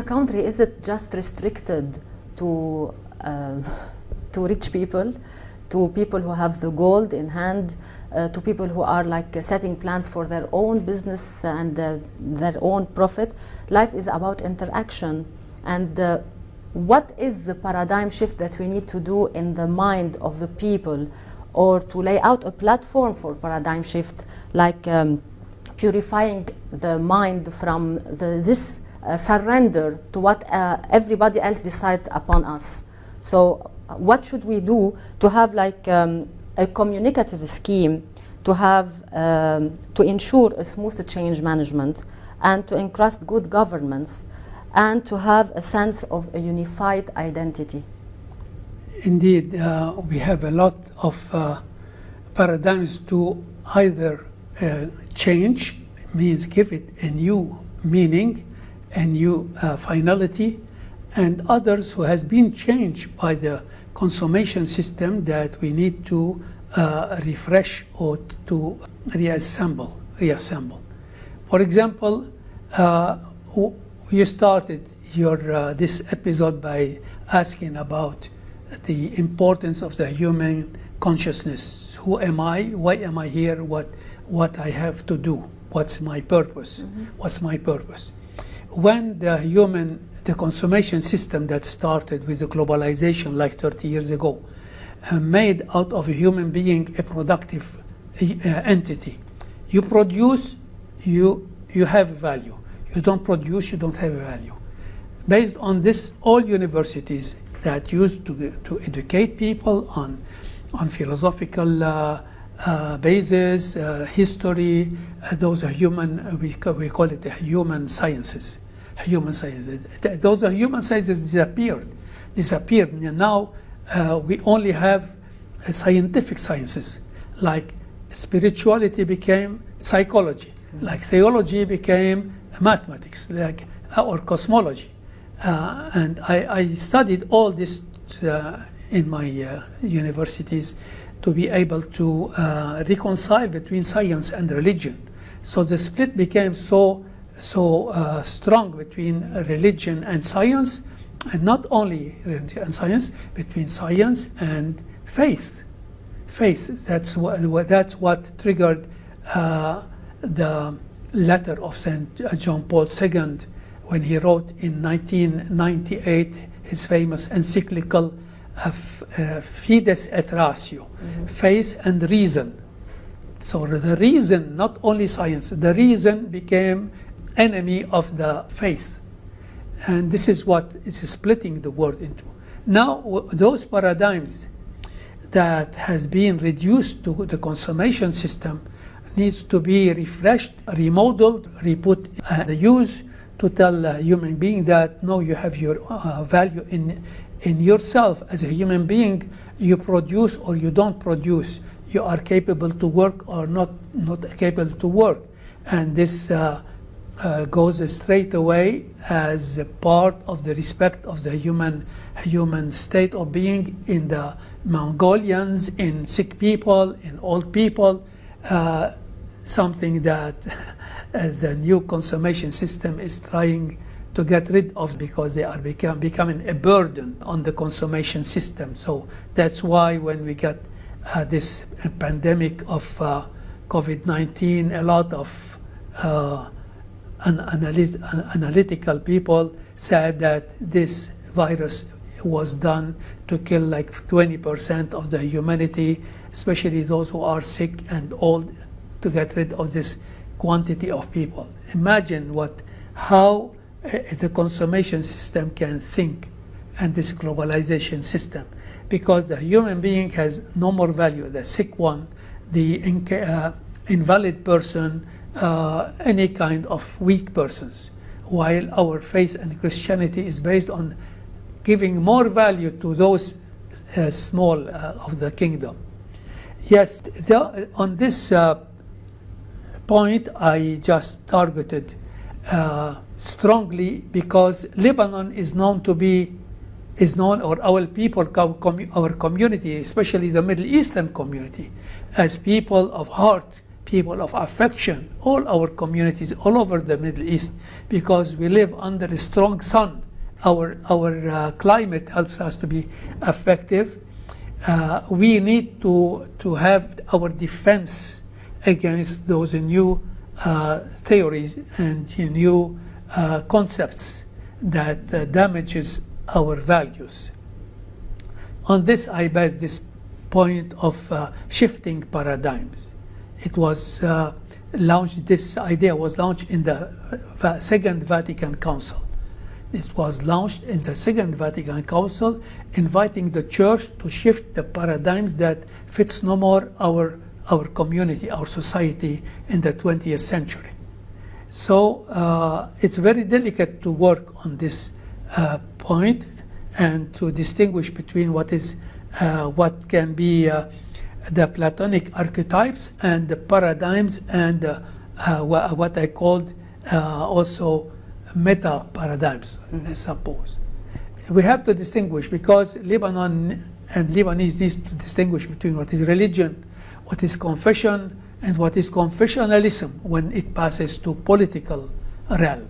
country, is it just restricted to rich people, to people who have the gold in hand, to people who are like setting plans for their own business and their own profit? Life is about interaction. And what is the paradigm shift that we need to do in the mind of the people, or to lay out a platform for paradigm shift, like purifying the mind from this surrender to what everybody else decides upon us? So what should we do to have like a communicative scheme to have to ensure a smooth change management and to encrust good governments and to have a sense of a unified identity? Indeed, we have a lot of paradigms to either change, means give it a new meaning, a new finality, and others who has been changed by the consummation system that we need to refresh or to reassemble. For example, you started your this episode by asking about the importance of the human consciousness. Who am I? Why am I here? What I have to do? What's my purpose? Mm-hmm. What's my purpose? When the consummation system that started with the globalization like 30 years ago, made out of a human being a productive entity. You produce, you have value. You don't produce, you don't have value. Based on this, all universities that used to educate people on philosophical basis, history, those are human, we call it human sciences. Those are human sciences disappeared. And now we only have scientific sciences, like spirituality became psychology, like theology became mathematics, like or cosmology. And I studied all this in my universities to be able to reconcile between science and religion. So the split became so strong between religion and science, and not only religion and science, between science and faith. That's what triggered the letter of St. John Paul II when he wrote in 1998 his famous encyclical Fides et Ratio, faith and reason. So the reason, not only science, the reason became enemy of the faith. And this is what is splitting the world into. Now, those paradigms that has been reduced to the consummation system needs to be refreshed, remodeled, re-put the use to tell a human being that no, you have your value in yourself as a human being. You produce or you don't produce. You are capable to work or not capable to work. And this goes straight away as a part of the respect of the human state of being in the Mongolians, in sick people, in old people, something that the new consummation system is trying to get rid of, because they are becoming a burden on the consummation system. So that's why when we get this pandemic of COVID-19, a lot of analytical people said that this virus was done to kill like 20% of the humanity, especially those who are sick and old, to get rid of this quantity of people. Imagine how the consummation system can think, and this globalization system, because the human being has no more value. The sick one, the invalid person, any kind of weak persons, while our faith and Christianity is based on giving more value to those small of the kingdom. Yes, on this point I just targeted strongly, because Lebanon is known, or our people, our community, especially the Middle Eastern community, as people of heart, people of affection, all our communities all over the Middle East, because we live under a strong sun. Our climate helps us to be effective. We need to have our defense against those new theories and new concepts that damages our values. On this, I base this point of shifting paradigms. It was launched, this idea was launched in the Second Vatican Council. It was launched in the Second Vatican Council, inviting the church to shift the paradigms that fits no more our community, our society in the 20th century. So it's very delicate to work on this point and to distinguish between what can be the Platonic archetypes and the paradigms and what I called also meta paradigms, I suppose. We have to distinguish, because Lebanon and Lebanese needs to distinguish between what is religion, what is confession, and what is confessionalism when it passes to political realm.